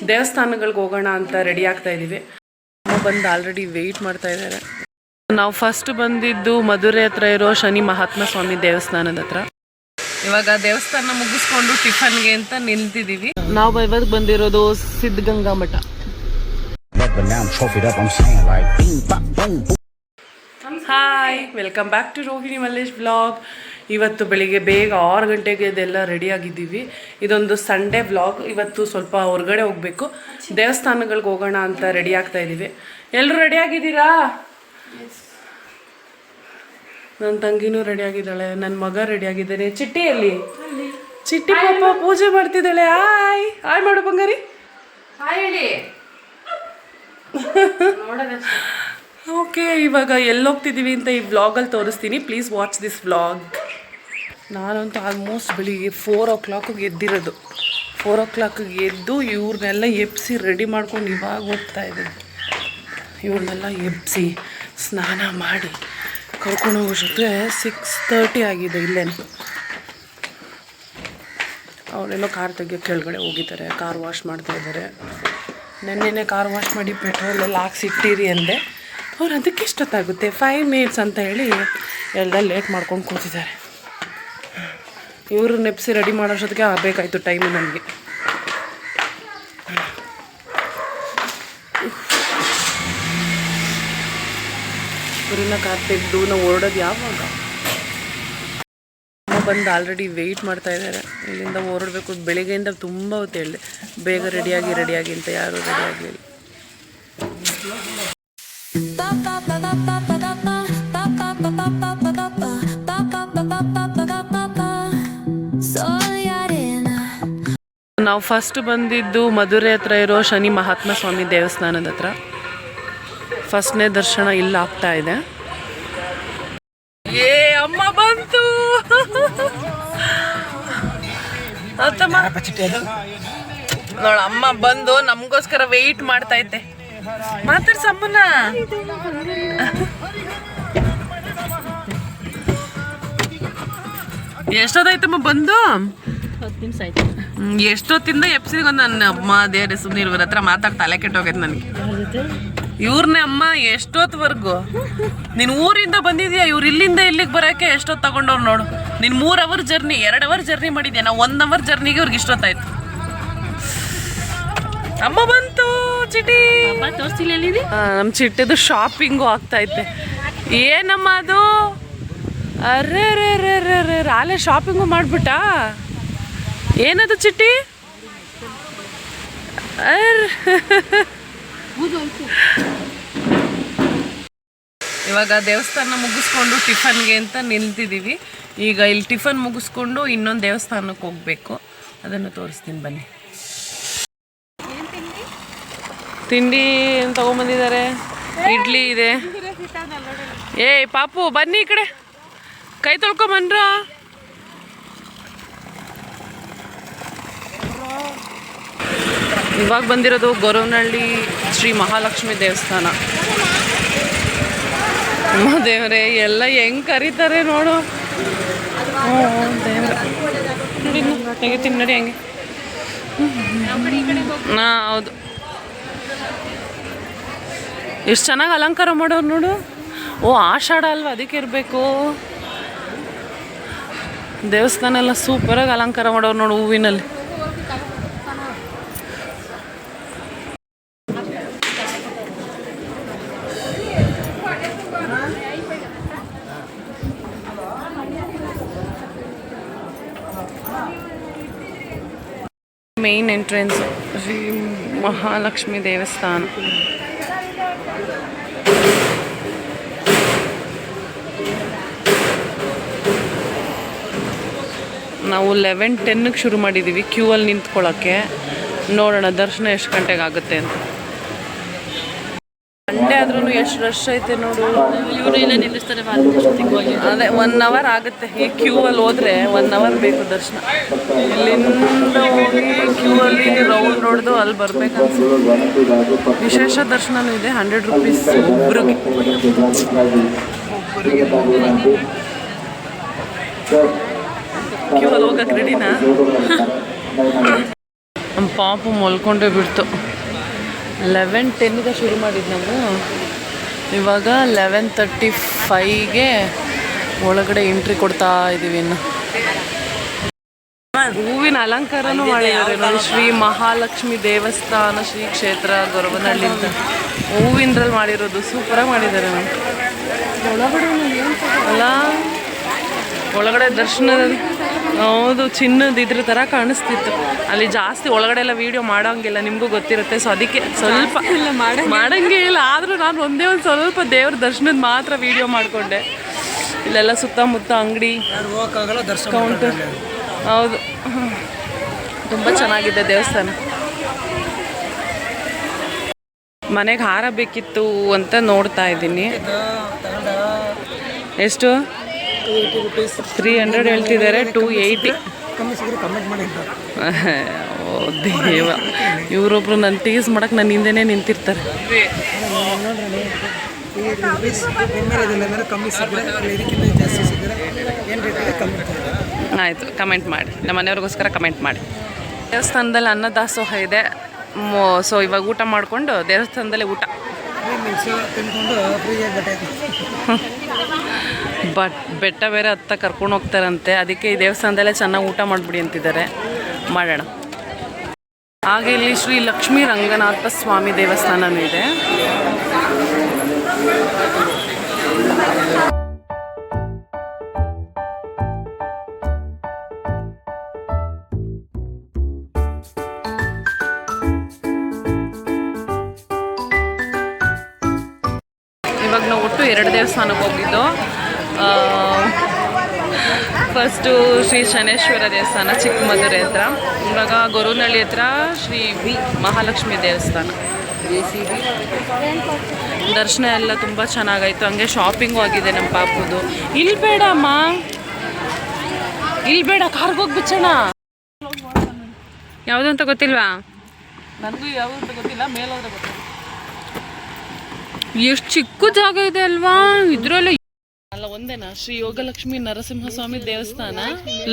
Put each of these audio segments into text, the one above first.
ದೇವಸ್ಥಾನಗಳಿಗೆ ಹೋಗೋಣ ಅಂತ ರೆಡಿ ಆಗ್ತಾ ಇದ್ದೀವಿ. ಅಮ್ಮ ಬಂದು ಆಲ್ರೆಡಿ ವೆಯ್ಟ್ ಮಾಡ್ತಾ ಇದ್ದಾರೆ. ನಾವು ಫಸ್ಟ್ ಬಂದಿದ್ದು ಮಧುರೆ ಹತ್ರ ಇರೋ ಶನಿ ಮಹಾತ್ಮ ಸ್ವಾಮಿ ದೇವಸ್ಥಾನದ ಹತ್ರ. ಇವಾಗ ದೇವಸ್ಥಾನ ಮುಗಿಸ್ಕೊಂಡು ಟಿಫನ್ಗೆ ಅಂತ ನಿಲ್ತಿದ್ದೀವಿ. ನಾವು ಇವಾಗ ಬಂದಿರೋದು Siddaganga Math. Hi, welcome back to Rohini Mallesh vlog. ಇವತ್ತು ಬೆಳಿಗ್ಗೆ ಬೇಗ 6 ಗಂಟೆಗೆ ಇದೆಲ್ಲ ರೆಡಿಯಾಗಿದ್ದೀವಿ. ಇದೊಂದು ಸಂಡೇ ವ್ಲಾಗ್. ಇವತ್ತು ಸ್ವಲ್ಪ ಹೊರಗಡೆ ಹೋಗಬೇಕು, ದೇವಸ್ಥಾನಗಳಿಗೆ ಹೋಗೋಣ ಅಂತ ರೆಡಿ ಆಗ್ತಾ ಇದ್ದೀವಿ. ಎಲ್ಲರೂ ರೆಡಿಯಾಗಿದ್ದೀರಾ? ನನ್ನ ತಂಗಿನೂ ರೆಡಿಯಾಗಿದ್ದಾಳೆ, ನನ್ನ ಮಗ ರೆಡಿಯಾಗಿದ್ದಾನೆ. ಚಿಟ್ಟಿಯಲ್ಲಿ ಚಿಟ್ಟಿ ಪಾಪ ಪೂಜೆ ಮಾಡ್ತಿದ್ದಾಳೆ. ಹಾಯ್ ಹಾಯ್ ಮಾಡು ಬಂಗಾರಿ. ಹಾಯ್ ಹೇಳಿ. ಓಕೆ, ಇವಾಗ ಎಲ್ಲೋಗ್ತಿದ್ದೀವಿ ಅಂತ ಈ ವ್ಲಾಗಲ್ಲಿ ತೋರಿಸ್ತೀನಿ. Please watch this vlog. ನಾನಂತೂ ಆಲ್ಮೋಸ್ಟ್ ಬೆಳಿಗ್ಗೆ 4 o'clock ಎದ್ದಿರೋದು. 4 o'clock ಎದ್ದು ಇವ್ರನ್ನೆಲ್ಲ ಎಬ್ಬಿಸಿ ರೆಡಿ ಮಾಡ್ಕೊಂಡು ಇವಾಗ ಹೋಗ್ತಾ ಇದ್ದೀನಿ. ಇವ್ರನ್ನೆಲ್ಲ ಎಬ್ಬಿಸಿ ಸ್ನಾನ ಮಾಡಿ ಕರ್ಕೊಂಡು ಹೋಗೋಷ್ಟೊತ್ತಿಗೆ 6:30 ಆಗಿದೆ. ಇಲ್ಲೇನು ಅವರೆಲ್ಲೋ ಕಾರ್ ತೆಗಿಯೋ ಕೆಳಗಡೆ ಹೋಗಿದ್ದಾರೆ, ಕಾರ್ ವಾಶ್ ಮಾಡ್ತಾಯಿದ್ದಾರೆ. ನೆನ್ನೆನೇ ಕಾರ್ ವಾಶ್ ಮಾಡಿ ಪೆಟ್ರೋಲೆಲ್ಲ ಹಾಕ್ಸಿಟ್ಟಿರಿ ಅಂದೆ. ಅವ್ರು ಅದಕ್ಕೆ ಎಷ್ಟೊತ್ತಾಗುತ್ತೆ, 5 minutes ಅಂತ ಹೇಳಿ ಎಲ್ಲ ಲೇಟ್ ಮಾಡ್ಕೊಂಡು ಕೂತಿದ್ದಾರೆ. ಇವರು ನೆಪ್ಸಿ ರೆಡಿ ಮಾಡೋಷ್ಟೊತ್ತಿಗೆ ಆಗಬೇಕಾಯ್ತು ಟೈಮು ನನಗೆ. ಗುರಿನ ಕಾರ್ ತೆಗೆದು ನಾವು ಹೊರಡೋದು ಯಾವಾಗ? ಅಮ್ಮ ಬಂದು ಆಲ್ರೆಡಿ ವೆಯ್ಟ್ ಮಾಡ್ತಾ ಇದ್ದಾರೆ. ಇಲ್ಲಿಂದ ಹೊರಡಬೇಕು. ಬೆಳಿಗ್ಗೆಯಿಂದ ತುಂಬ ಹೊತ್ತು ಹೇಳಿದೆ ಬೇಗ ರೆಡಿಯಾಗಿ ಅಂತ, ಯಾರೂ ರೆಡಿ ಆಗಲಿಲ್ಲ. ನಾವು ಫಸ್ಟ್ ಬಂದಿದ್ದು ಮಧುರೆ ಹತ್ರ ಇರೋ ಶನಿ ಮಹಾತ್ಮ ಸ್ವಾಮಿ ದೇವಸ್ಥಾನದ ಹತ್ರ. ಫಸ್ಟ್ನೇ ದರ್ಶನ ಇಲ್ಲ ಆಗ್ತಾ ಇದೆ. ಏ ಅಮ್ಮ ಬಂತು. ನೋಡ ಅಮ್ಮ ಬಂದು ನಮಗೋಸ್ಕರ ವೆಯ್ಟ್ ಮಾಡ್ತಾ ಇದ್ದೆ. ಮಾತಾಡ್ಸಮ್ಮನ. ಎಷ್ಟೊತ್ತಾಯ್ತಮ್ಮ ಬಂದು? 10 ನಿಮಿಷ ಆಯ್ತು. ಎಷ್ಟೊತ್ತಿಂದ ಎಪ್ಸಿಗೆ ನನ್ನ ಅಮ್ಮ ದೇವ್ರೆ ಸುಮ್ಮನೆ ಇವ್ರ ಹತ್ರ ಮಾತಾಡಿ ತಲೆ ಕೆಟ್ಟೋಗೈತೆ ನನಗೆ. ಇವ್ರನ್ನೇ ಅಮ್ಮ ಎಷ್ಟೊತ್ತವರೆಗೂ ನೀನು ಊರಿಂದ ಬಂದಿದ್ಯಾ? ಇವ್ರು ಇಲ್ಲಿಂದ ಇಲ್ಲಿಗೆ ಬರೋಕ್ಕೆ ಎಷ್ಟೊತ್ತು ತಗೊಂಡವ್ರು ನೋಡು. ನೀನು 3 hour ಜರ್ನಿ, 2 hour ಜರ್ನಿ ಮಾಡಿದ್ಯಾ. ನಾವು 1 hour ಜರ್ನಿಗೆ ಇವ್ರಿಗೆ ಇಷ್ಟೊತ್ತಾಯ್ತು. ಅಮ್ಮ ಬಂತು. ಚಿಟಿ ತೋರಿಸ್ತಿಲ್ಲ. ನಮ್ಮ ಚಿಟ್ಟಿದು ಶಾಪಿಂಗು ಆಗ್ತೈತೆ. ಏನಮ್ಮ ಅದು? ಅರ್ರೆ ರೇ ರೇ ರೇ ರೇ ರಾಲೆ ಶಾಪಿಂಗು ಮಾಡಿಬಿಟ್ಟ. ಏನದು ಚಿಟ್ಟಿ? ಇವಾಗ ದೇವಸ್ಥಾನ ಮುಗಿಸ್ಕೊಂಡು ಟಿಫನ್ಗೆ ಅಂತ ನಿಲ್ತಿದ್ದೀವಿ. ಈಗ ಇಲ್ಲಿ ಟಿಫನ್ ಮುಗಿಸ್ಕೊಂಡು ಇನ್ನೊಂದು ದೇವಸ್ಥಾನಕ್ಕೆ ಹೋಗಬೇಕು. ಅದನ್ನು ತೋರಿಸ್ತೀನಿ ಬನ್ನಿ. ತಿಂಡಿ ಏನು ತೊಗೊಂಬಂದಿದ್ದಾರೆ. ಇಡ್ಲಿ ಇದೆ. ಏ ಪಾಪು ಬನ್ನಿ ಈ ಕಡೆ, ಕೈ ತೊಳ್ಕೊಂಬನ್ರ. ಇವಾಗ ಬಂದಿರೋದು ಗೊರವನಹಳ್ಳಿ ಶ್ರೀ ಮಹಾಲಕ್ಷ್ಮಿ ದೇವಸ್ಥಾನ. ದೇವರೇ ಎಲ್ಲ ಹೆಂಗೆ ಕರೀತಾರೆ ನೋಡು. ದೇವ್ರೆ ತೆಗಿತೀನಿ ನಡಿ ಹಂಗೆ. ಹಾಂ ಹೌದು, ಎಷ್ಟು ಚೆನ್ನಾಗಿ ಅಲಂಕಾರ ಮಾಡೋರು ನೋಡು. ಓ ಆಷಾಢ ಅಲ್ವಾ, ಅದಕ್ಕೆ ಇರಬೇಕು. ದೇವಸ್ಥಾನ ಎಲ್ಲ ಸೂಪರಾಗಿ ಅಲಂಕಾರ ಮಾಡೋರು ನೋಡು ಹೂವಿನಲ್ಲಿ. ಮೇನ್ ಎಂಟ್ರೆನ್ಸ್ ಶ್ರೀ ಮಹಾಲಕ್ಷ್ಮಿ ದೇವಸ್ಥಾನ. ನಾವು 11:10 ಶುರು ಮಾಡಿದ್ದೀವಿ ಕ್ಯೂ ಅಲ್ಲಿ ನಿಂತ್ಕೊಳ್ಳೋಕ್ಕೆ. ನೋಡೋಣ ದರ್ಶನ ಎಷ್ಟು ಗಂಟೆಗೆ ಆಗುತ್ತೆ ಅಂತ. ಸಂಡೇ ಆದ್ರೂ ಎಷ್ಟು ರಶ್ ಐತೆ ನೋಡು. ಇವರು ಇಲ್ಲ ನಿಲ್ಲಿಸ್ತಾರೆ. ಅದೇ 1 hour ಆಗುತ್ತೆ. ಈ ಕ್ಯೂ ಅಲ್ಲಿ ಹೋದರೆ 1 hour ಬೇಕು ದರ್ಶನ. ಇಲ್ಲಿಂದ ಹೋಗಿ ಕ್ಯೂ ಅಲ್ಲಿ ರೌಂಡ್ ಹೊಡೆದು ಅಲ್ಲಿ ಬರ್ಬೇಕನ್ಸುತ್ತೆ. ವಿಶೇಷ ದರ್ಶನನೂ ಇದೆ. 100 rupees ಒಬ್ರಿಗೆ. ಕ್ಯೂ ಅಲ್ಲಿ ಹೋಗಕ್ಕೆ ರೆಡಿನಾ? ನಮ್ಮ ಪಾಪು ಮಲ್ಕೊಂಡೇ ಬಿಡ್ತು. 11:10ಗೆ ಶುರು ಮಾಡಿದ್ದು ನಾವು, ಇವಾಗ 11:35ಗೆ ಒಳಗಡೆ ಎಂಟ್ರಿ ಕೊಡ್ತಾ ಇದ್ದೀವಿ. ಇನ್ನು ಹೂವಿನ ಅಲಂಕಾರನೂ ಮಾಡಿದ್ದಾರೆ ನೋಡಿ. ಶ್ರೀ ಮಹಾಲಕ್ಷ್ಮಿ ದೇವಸ್ಥಾನ ಶ್ರೀ ಕ್ಷೇತ್ರ ಗೊರವನಹಳ್ಳಿ ಅಂತ ಹೂವಿಂದ್ರಲ್ಲಿ ಮಾಡಿರೋದು ಸೂಪರಾಗಿ ಮಾಡಿದ್ದಾರೆ ನೋಡಿ. ಅಲ್ಲ ಒಳಗಡೆ ದರ್ಶನದಲ್ಲಿ ಹೌದು ಚಿನ್ನದ ಇದ್ರ ಥರ ಕಾಣಿಸ್ತಿತ್ತು. ಅಲ್ಲಿ ಜಾಸ್ತಿ ಒಳಗಡೆ ಎಲ್ಲ ವೀಡಿಯೋ ಮಾಡೋಂಗಿಲ್ಲ, ನಿಮಗೂ ಗೊತ್ತಿರುತ್ತೆ. ಸೊ ಅದಕ್ಕೆ ಸ್ವಲ್ಪ ಮಾಡೋಂಗೇ ಇಲ್ಲ. ಆದರೂ ನಾನು ಒಂದೇ ಒಂದು ಸ್ವಲ್ಪ ದೇವ್ರ ದರ್ಶನದ ಮಾತ್ರ ವೀಡಿಯೋ ಮಾಡಿಕೊಂಡೆ. ಇಲ್ಲೆಲ್ಲ ಸುತ್ತಮುತ್ತ ಅಂಗಡಿ ಕೌಂಟರ್. ಹೌದು, ತುಂಬ ಚೆನ್ನಾಗಿದೆ ದೇವಸ್ಥಾನ. ಮನೆಗೆ ಹಾರ ಬೇಕಿತ್ತು ಅಂತ ನೋಡ್ತಾ ಇದ್ದೀನಿ. ಎಷ್ಟು? 300 ಹೇಳ್ತಿದ್ದಾರೆ. 280. ಓ ದೇವ, ಇವರೊಬ್ರು ನನ್ನ ಟೀಸ್ ಮಾಡಕ್ಕೆ ನನ್ನ ಹಿಂದೆನೇ ನಿಂತಿರ್ತಾರೆ. ಆಯಿತು, ಕಮೆಂಟ್ ಮಾಡಿ, ನಮ್ಮ ಮನೆಯವ್ರಿಗೋಸ್ಕರ ಕಮೆಂಟ್ ಮಾಡಿ. ದೇವಸ್ಥಾನದಲ್ಲಿ ಅನ್ನದಾಸೋಹ ಇದೆ. ಸೊ ಇವಾಗ ಊಟ ಮಾಡಿಕೊಂಡು ದೇವಸ್ಥಾನದಲ್ಲೇ ಊಟ. ಬಟ್ ಬೆಟ್ಟ ಬೇರೆ ಹತ್ತ ಕರ್ಕೊಂಡು ಹೋಗ್ತಾರಂತೆ, ಅದಕ್ಕೆ ಈ ದೇವಸ್ಥಾನದಲ್ಲೇ ಚೆನ್ನಾಗಿ ಊಟ ಮಾಡಿಬಿಡಿ ಅಂತಿದ್ದಾರೆ. ಮಾಡೋಣ. ಹಾಗೆ ಇಲ್ಲಿ ಶ್ರೀ ಲಕ್ಷ್ಮೀ ರಂಗನಾಥ ಸ್ವಾಮಿ ದೇವಸ್ಥಾನವೂ ಇದೆ. ಇವಾಗ ನಾವು ಒಟ್ಟು 2 ದೇವಸ್ಥಾನಕ್ಕೆ ಹೋಗಿದ್ದು. ಫಸ್ಟು ಶ್ರೀ ಶನೇಶ್ವರ ದೇವಸ್ಥಾನ ಚಿಕ್ಕಮದುರೆ ಹತ್ರ, ಇವಾಗ ಗೊರವನಹಳ್ಳಿ ಹತ್ರ ಶ್ರೀ ಮಹಾಲಕ್ಷ್ಮಿ ದೇವಸ್ಥಾನ. ದರ್ಶನ ಎಲ್ಲ ತುಂಬ ಚೆನ್ನಾಗಾಯಿತು. ಹಂಗೆ ಶಾಪಿಂಗು ಆಗಿದೆ ನಮ್ಮ ಪಾಪುದು. ಇಲ್ಲಿ ಬೇಡ ಅಮ್ಮ, ಇಲ್ಲಿ ಬೇಡ, ಕಾರ್ಗೆ ಹೋಗ್ಬಿಚ್ಚೋಣ. ಯಾವುದು ಅಂತ ಗೊತ್ತಿಲ್ವಾ? ನನಗೂ ಯಾವುದು ಅಂತ ಗೊತ್ತಿಲ್ಲ, ಮೇಲೋದ್ರೆ ಗೊತ್ತಿಲ್ಲ. ಎಷ್ಟು ಚಿಕ್ಕ ಜಾಗ ಇದೆ ಅಲ್ವಾ ಇದ್ರಲ್ಲಿ. ಅಲ್ಲ ಒಂದೇನಾ? ಶ್ರೀ ಯೋಗಲಕ್ಷ್ಮಿ ನರಸಿಂಹಸ್ವಾಮಿ ದೇವಸ್ಥಾನ,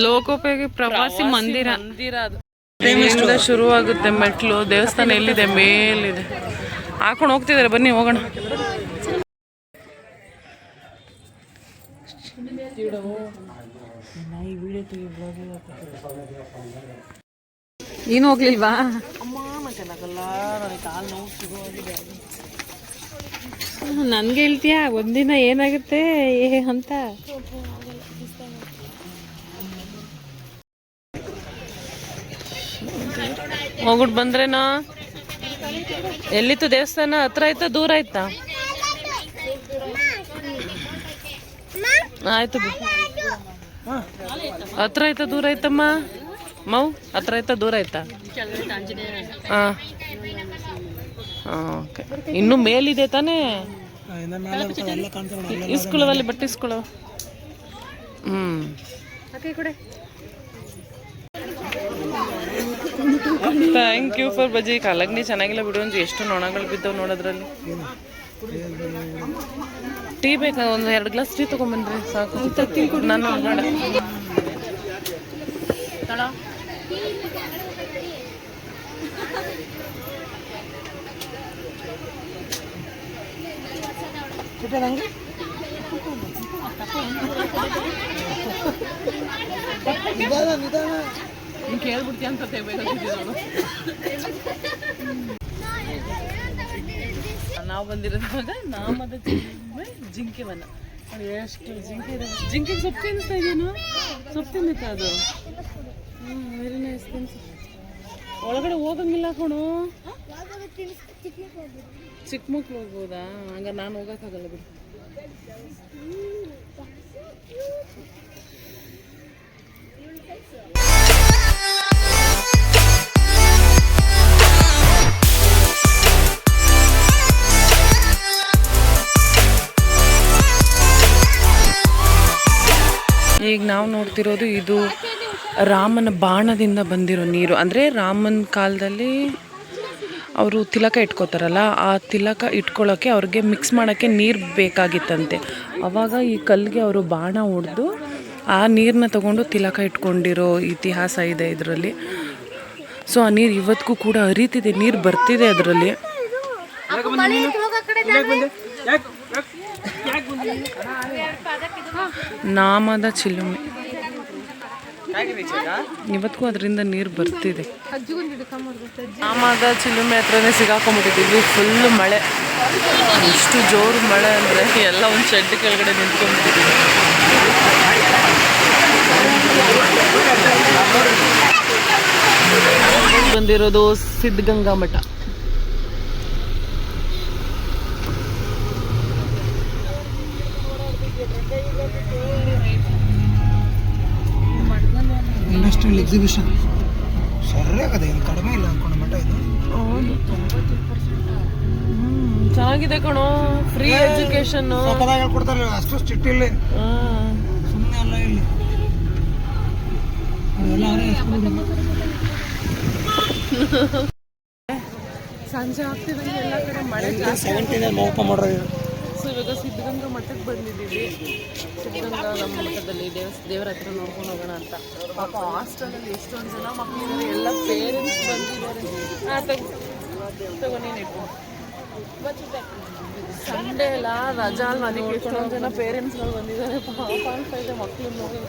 ಲೋಕೋಪಯೋಗಿ ಪ್ರವಾಸಿ ಮಂದಿರ. ಅದು ಇಲ್ಲಿಂದ ಶುರುವಾಗುತ್ತೆ ಮೆಟ್ಲು. ದೇವಸ್ಥಾನ ಎಲ್ಲಿದೆ? ಮೇಲಿದೆ. ಹಾಕೊಂಡು ಹೋಗ್ತಿದ್ದಾರೆ, ಬನ್ನಿ ಹೋಗೋಣ. ನೀನು ಹೋಗ್ಲಿಲ್ವಾ? ನನ್ಗೆ ಹೇಳ್ತೀಯಾ ಒಂದಿನ ಏನಾಗುತ್ತೆ ಅಂತ? ಹೋಗ್ಬಿಟ್ಟು ಬಂದ್ರೇನಾ? ಎಲ್ಲಿತ್ತು ದೇವಸ್ಥಾನ? ಹತ್ರ ಆಯ್ತಾ ದೂರ ಆಯ್ತಾ? ಆಯ್ತು, ಹತ್ರ ಆಯ್ತಾ ದೂರ ಆಯ್ತಮ್ಮ? ಮೌ ಹತ್ರ ಆಯ್ತಾ ದೂರ ಆಯ್ತಾ? ಹಾಂ, ಓಕೆ. ಇನ್ನೂ ಮೇಲಿದೆ ತಾನೇ? ಇಸ್ಕೊಳ್ಳೋದಲ್ಲಿ ಬಟ್ಟೆ ಇಸ್ಕೊಳ್ಳೋ. ಥ್ಯಾಂಕ್ ಯು ಫಾರ್ ಬಜ್ಜಿ. ಕಲಗ್ನಿ ಚೆನ್ನಾಗಿಲ್ಲ ಬಿಡು. ಒಂದು ಎಷ್ಟು ನೊಣಗಳು ಬಿದ್ದವು ನೋಡೋದ್ರಲ್ಲಿ. ಟೀ ಬೇಕಾ? ಒಂದು 2 ಗ್ಲಾಸ್ ಟೀ ತೊಗೊಂಬನ್ರಿ ಸಾಕು. ನಾನು ಬೇಡ. ನೀನು ಕೇಳ್ಬಿಡ್ತೀಯ ಅಂತ ನಾವು ಬಂದಿರೋದಾಗ ನಾಮದ ಜಿಂಕೆ ವನ. ಎಷ್ಟು ಜಿಂಕೆ ಇದೆ. ಜಿಂಕೆಗೆ ಸೊಪ್ಪು ತಿನ್ನಿಸ್ತಾ ಇದೆಯೇನು? ಸೊಪ್ಪು ತಿನ್ನುತ್ತಾ ಅದು? Very nice. ತಿನ್ಸು. ಒಳಗಡೆ ಹೋಗಂಗಿಲ್ಲ ಕಣು. ಚಿಕ್ಕ ಮಕ್ಳು ಹೋಗ್ಬೋದಾ? ಹಂಗಾರೆ ನಾನು ಹೋಗೋಕ್ಕಾಗಲ್ಲ ಬಿಡು. ಈಗ ನಾವು ನೋಡ್ತಿರೋದು ಇದು ರಾಮನ ಬಾಣದಿಂದ ಬಂದಿರೋ ನೀರು. ಅಂದರೆ ರಾಮನ ಕಾಲದಲ್ಲಿ ಅವರು ತಿಲಕ ಇಟ್ಕೋತಾರಲ್ಲ, ಆ ತಿಲಕ ಇಟ್ಕೊಳ್ಳೋಕ್ಕೆ ಅವ್ರಿಗೆ ಮಿಕ್ಸ್ ಮಾಡೋಕ್ಕೆ ನೀರು ಬೇಕಾಗಿತ್ತಂತೆ. ಆವಾಗ ಈ ಕಲ್ಲಿಗೆ ಅವರು ಬಾಣ ಹೊಡೆದು ಆ ನೀರನ್ನ ತಗೊಂಡು ತಿಲಕ ಇಟ್ಕೊಂಡಿರೋ ಇತಿಹಾಸ ಇದೆ ಇದರಲ್ಲಿ. ಸೊ ಆ ನೀರು ಇವತ್ತಿಗೂ ಕೂಡ ಹರಿತಿದೆ, ನೀರು ಬರ್ತಿದೆ ಅದರಲ್ಲಿ. ನಾಮದ ಚಿಲುಮೆ ಇವತ್ತಿಗೂ ಅದರಿಂದ ನೀರು ಬರ್ತಿದೆ. ನಾಮದ ಚಿಲುಮೆ ಹತ್ರನೇ ಸಿಗಾಕೊಂಡ್ಬಿಟ್ಟಿದ್ದೀವಿ. ಫುಲ್ ಮಳೆ, ಎಷ್ಟು ಜೋರು ಮಳೆ ಅಂದರೆ ಎಲ್ಲ ಒಂದು ಶೆಡ್ ಕೆಳಗಡೆ ನಿಂತ್ಕೊಂಡ್ಬಿಟ್ಟಿದ್ದೀವಿ. ಬಂದಿರೋದು ಸಿದ್ಧಗಂಗಾ ಮಠ. ಇಂಡಸ್ಟ್ರಿಯಲ್ ಎಕ್ಸಿಬಿಷನ್ ಸರಿಯಾಗದೆ, ಇಲ್ಲಿ ಕಡಿಮೆ ಇಲ್ಲ ಅನ್ಕೊಂಡು ಮಠ ಇದು. ಚೆನ್ನಾಗಿದೆ ಕಣೋ, ಫ್ರೀ ಎಜುಕೇಶನ್ ಹೇಳ್ಕೊಡ್ತಾರೆ, ಅಷ್ಟು ಸ್ಟ್ರಿಕ್ಟ್ ಇಲ್ಲಿ, ಸುಮ್ಮನೆ ಅಲ್ಲ ಇಲ್ಲಿ ಸಂಜೆ ಆಗ್ತಿದಂಗೆ ಎಲ್ಲ ಕಡೆ ಮಳೆ. 17 ಓಪನ್ ಮಾಡೋದು. ಸೊ ಇವಾಗ ಸಿದ್ಧಗಂಗಾ ಮಠಕ್ಕೆ ಬಂದಿದ್ದೀವಿ. ಸಿದ್ಧಗಂಗಾ ನಮ್ಮ ಮಠದಲ್ಲಿ ದೇವರ ಹತ್ರ ನೋಡ್ಕೊಂಡು ಹೋಗೋಣ ಅಂತ. ಪಾಪ ಹಾಸ್ಟೆಲಲ್ಲಿ ಎಷ್ಟೊಂದು ಜನ ಮಕ್ಕಳಿದ್ದಾರೆ, ಎಲ್ಲ ಪೇರೆಂಟ್ಸ್ ಬಂದಿದ್ದಾರೆ. ತಗೋ ನೀನು ಇಟ್ಕೊ. ಸಂಡೇ ಎಲ್ಲ ರಜಾ ಅಲ್ವಾ, ಅದಕ್ಕೆ ಎಷ್ಟೊಂದು ಜನ ಪೇರೆಂಟ್ಸ್ಗಳು ಬಂದಿದ್ದಾರೆ. ಪಾಪ ಅನ್ಸ್ತಾ ಇದೆ ಮಕ್ಕಳನ್ನ ನೋಡಿ.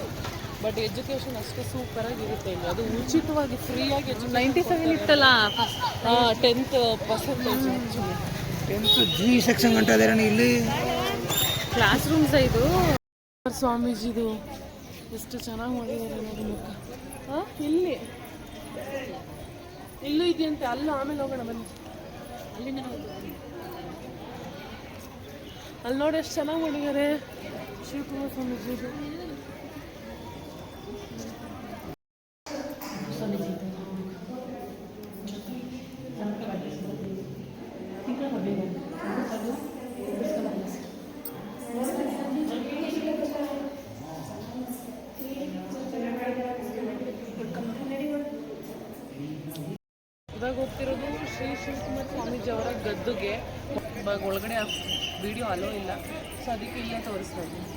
ಬಟ್ ಎಜುಕೇಷನ್ ಅಷ್ಟೇ ಸೂಪರಾಗಿರುತ್ತೆ ಇಲ್ಲಿ. ಅದು ಉಚಿತವಾಗಿ ಫ್ರೀಯಾಗಿ 97 ಇತ್ತಲ್ಲ, 10% 10th ಜಿ ಸೆಕ್ಷನ್ ಗಂಟೆ ಅದೇ ಇಲ್ಲಿ ಕ್ಲಾಸ್ ರೂಮ್ಸ್. ಇದು ಸ್ವಾಮೀಜಿದು ಎಷ್ಟು ಚೆನ್ನಾಗಿ ಮಾಡಿದ್ದಾರೆ ನೋಡಿ ಮುಖ. ಇಲ್ಲಿ ಇಲ್ಲೂ ಇದೆಯಂತೆ, ಅಲ್ಲೂ ಆಮೇಲೆ ಹೋಗೋಣ ಬನ್ನಿ. ಅಲ್ಲಿ ನೋಡಿ ಎಷ್ಟು ಚೆನ್ನಾಗಿ ಮಾಡಿದ್ದಾರೆ ಶಿವಕುಮಾರ ಸ್ವಾಮೀಜಿದು. ಇವಾಗ ಹೋಗ್ತಿರೋದು ಶ್ರೀ ಶಿವಕುಮಾರ ಸ್ವಾಮೀಜಿ ಅವರ ಗದ್ದುಗೆ. ಇವಾಗ ಒಳಗಡೆ ವಿಡಿಯೋ ಅಲೋ ಇಲ್ಲ, ಸೊ ಅದಕ್ಕೆ ಇಲ್ಲೇ ತೋರಿಸ್ತಾ ಇದ್ದೀನಿ.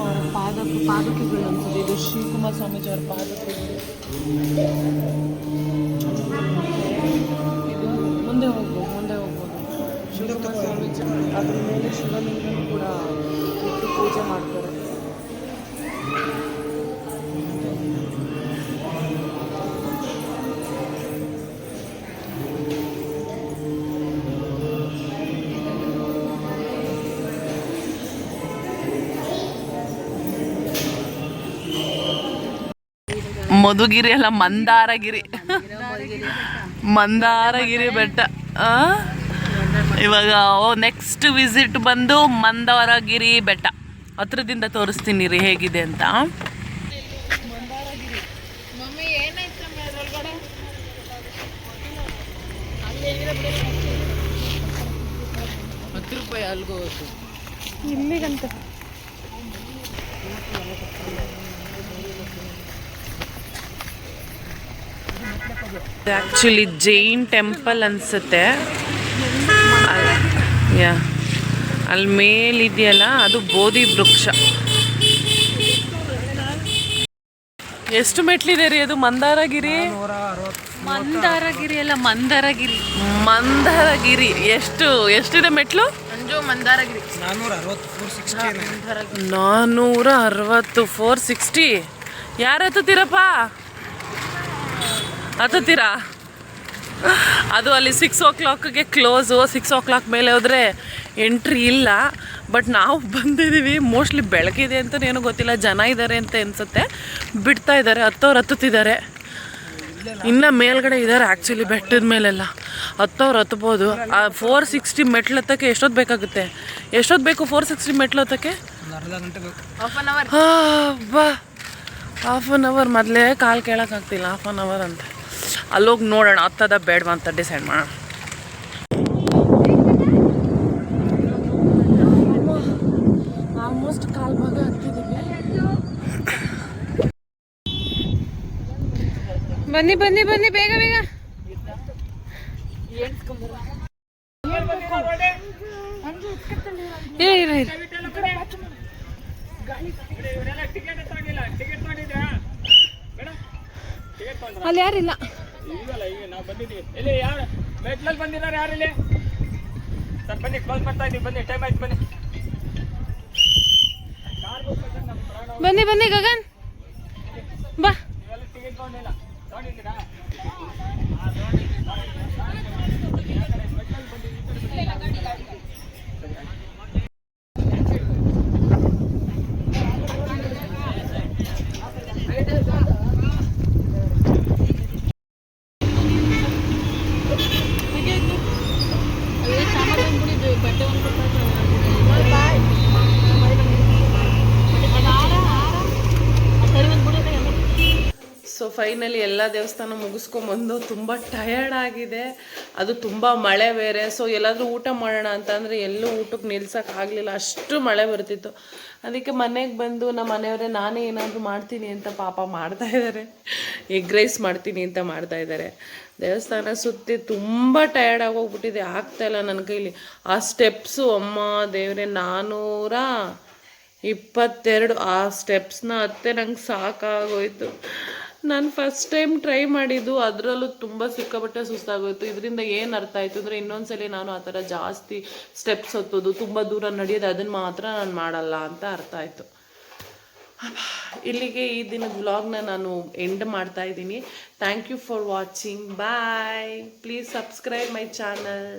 ಅವರ ಪಾದಕೆಗಳು ಅನ್ಸುತ್ತೆ. ಇದು ಶಿವಕುಮಾರ ಸ್ವಾಮೀಜಿ ಅವರ ಪಾದಕೆಗಳು. ಇದು ಮುಂದೆ ಹೋಗ್ಬೋದು ಶಿವಕುಮಾರ ಸ್ವಾಮೀಜಿ. ಅದ್ರ ಮೇಲೆ ಶಿವಲಿಂಗನೂ ಕೂಡ ಇಟ್ಟು ಪೂಜೆ ಮಾಡ್ತಾರೆ. ಮಧುಗಿರಿ ಅಲ್ಲ, ಮಂದಾರಗಿರಿ ಬೆಟ್ಟ. ಇವಾಗ ನೆಕ್ಸ್ಟ್ ವಿಸಿಟ್ ಬಂದು ಮಂದಾರಗಿರಿ ಬೆಟ್ಟ. ಹತ್ರದಿಂದ ತೋರಿಸ್ತೀನಿ ರೀ ಹೇಗಿದೆ ಅಂತ. ₹10 ಅಲ್ಗೋ ಇಲ್ಲಿಗಂತ. ಆ್ಯಕ್ಚುಲಿ ಜೈನ್ ಟೆಂಪಲ್ ಅನಿಸುತ್ತೆ. ಅಲ್ಲಿ ಮೇಲಿದೆಯಲ್ಲ ಅದು ಬೋಧಿ ವೃಕ್ಷ. ಎಷ್ಟು ಮೆಟ್ಲಿದೆ ರೀ ಅದು? ಮಂದಾರಗಿರಿ ಅಲ್ಲ, ಮಂದಾರಗಿರಿ ಎಷ್ಟಿದೆ ಮೆಟ್ಲು? ಮಂದಾರಗಿರಿ 460 460. ಯಾರು ಹತ್ತುತ್ತೀರಪ್ಪ? ಹತ್ತುತ್ತೀರಾ? ಅದು ಅಲ್ಲಿ 6 o'clock ಕ್ಲೋಸು. 6 o'clock ಮೇಲೆ ಹೋದರೆ ಎಂಟ್ರಿ ಇಲ್ಲ. ಬಟ್ ನಾವು ಬಂದಿದ್ದೀವಿ, ಮೋಸ್ಟ್ಲಿ ಬೆಳಗಿದೆ ಅಂತ ಏನೋ ಗೊತ್ತಿಲ್ಲ, ಜನ ಇದ್ದಾರೆ ಅಂತ ಅನಿಸುತ್ತೆ. ಬಿಡ್ತಾ ಇದ್ದಾರೆ, ಹತ್ತುತ್ತಿದ್ದಾರೆ. ಇನ್ನು ಮೇಲ್ಗಡೆ ಇದ್ದಾರೆ ಆ್ಯಕ್ಚುಲಿ ಬೆಟ್ಟದ ಮೇಲೆಲ್ಲ. ಹತ್ತಬೋದು. 460 ಮೆಟ್ಲು ಹತ್ತಕ್ಕೆ ಎಷ್ಟೊತ್ತು ಬೇಕಾಗುತ್ತೆ? ಎಷ್ಟೊತ್ತು ಬೇಕು 460 ಮೆಟ್ಲು ಹತ್ತಕ್ಕೆ? Half an hour. ಮೊದಲೇ ಕಾಲು ಕೇಳೋಕ್ಕಾಗ್ತಿಲ್ಲ, ಹಾಫ್ ಆನ್ ಅವರ್ ಅಂತ. ಅಲ್ಲೋಗಿ ನೋಡೋಣ ಹತ್ತದ ಬೇಡವಾ ಅಂತ ಡಿಸೈಡ್ ಮಾಡೋಣ. ಆಲ್ಮೋಸ್ಟ್ ಕಾಲು ಭಾಗ ಹತ್ತಿದ್ದೀವಿ. ಬನ್ನಿ ಬೇಗ ಇರ ಅಲ್ಲಿ ಯಾರಿಲ್ಲ. ಈಗ ನಾವು ಬಂದಿದ್ದೀವಿ. ಇಲ್ಲಿ ಯಾರು ಮೆಟ್ಲಲ್ಲಿ ಬಂದಿದ್ದಾರೆ? ಯಾರಿಲ್ಲಿ ಸರ್? ಬನ್ನಿ, ಕ್ಲೋಸ್ ಮಾಡ್ತಾ ಇದ್ದೀವಿ. ಬನ್ನಿ, ಟೈಮ್ ಆಯ್ತು. ಬನ್ನಿ ಬನ್ನಿ ಬನ್ನಿ ಗಗನ್ ಬಾ. ನೀವೆಲ್ಲ ಟಿಕೆಟ್ ತೊಗೊಂಡಿಲ್ಲ, ತೊಗೊಂಡಿದ್ದೀರಾ? ಸೊ ಫೈನಲಿ ಎಲ್ಲ ದೇವಸ್ಥಾನ ಮುಗಿಸ್ಕೊಂಬಂದು ತುಂಬ ಟಯರ್ಡ್ ಆಗಿದೆ. ಅದು ತುಂಬ ಮಳೆ ಬೇರೆ. ಸೊ ಎಲ್ಲಾದರೂ ಊಟ ಮಾಡೋಣ ಅಂತಂದರೆ ಎಲ್ಲೂ ಊಟಕ್ಕೆ ನಿಲ್ಸೋಕ್ಕಾಗಲಿಲ್ಲ, ಅಷ್ಟು ಮಳೆ ಬರ್ತಿತ್ತು. ಅದಕ್ಕೆ ಮನೆಗೆ ಬಂದು ನಮ್ಮ ಮನೆಯವರೇ ನಾನೇ ಏನಾದರೂ ಮಾಡ್ತೀನಿ ಅಂತ ಪಾಪ ಮಾಡ್ತಾಯಿದ್ದಾರೆ. ಎಗ್ ರೈಸ್ ಮಾಡ್ತೀನಿ ಅಂತ ಮಾಡ್ತಾಯಿದ್ದಾರೆ. ದೇವಸ್ಥಾನ ಸುತ್ತಿ ತುಂಬ ಟಯರ್ಡ್ ಆಗೋಗ್ಬಿಟ್ಟಿದೆ, ಆಗ್ತಾಯಿಲ್ಲ ನನ್ನ ಕೈಲಿ. ಆ ಸ್ಟೆಪ್ಸು ಅಮ್ಮ ದೇವರೇ 422 ಆ ಸ್ಟೆಪ್ಸ್ನ ಹತ್ತೆ ನಂಗೆ ಸಾಕಾಗೋಯ್ತು. ನಾನು ಫಸ್ಟ್ ಟೈಮ್ ಟ್ರೈ ಮಾಡಿದ್ದು, ಅದರಲ್ಲೂ ತುಂಬ ಸಿಕ್ಕಾಪಟ್ಟೆ ಸುಸ್ತಾಗೋಯ್ತು. ಇದರಿಂದ ಏನು ಅರ್ಥ ಆಯಿತು ಅಂದರೆ ಇನ್ನೊಂದ್ಸಲಿ ನಾನು ಆ ಥರ ಜಾಸ್ತಿ ಸ್ಟೆಪ್ಸ್ ಹತ್ತೋದು, ತುಂಬ ದೂರ ನಡೆಯೋದು ಅದನ್ನು ಮಾತ್ರ ನಾನು ಮಾಡಲ್ಲ ಅಂತ ಅರ್ಥ ಆಯಿತು. ಇಲ್ಲಿಗೆ ಈ ದಿನದ ವ್ಲಾಗ್ನ ನಾನು ಎಂಡ್ ಮಾಡ್ತಾ ಇದ್ದೀನಿ. Thank you for watching. Bye. Please subscribe my channel.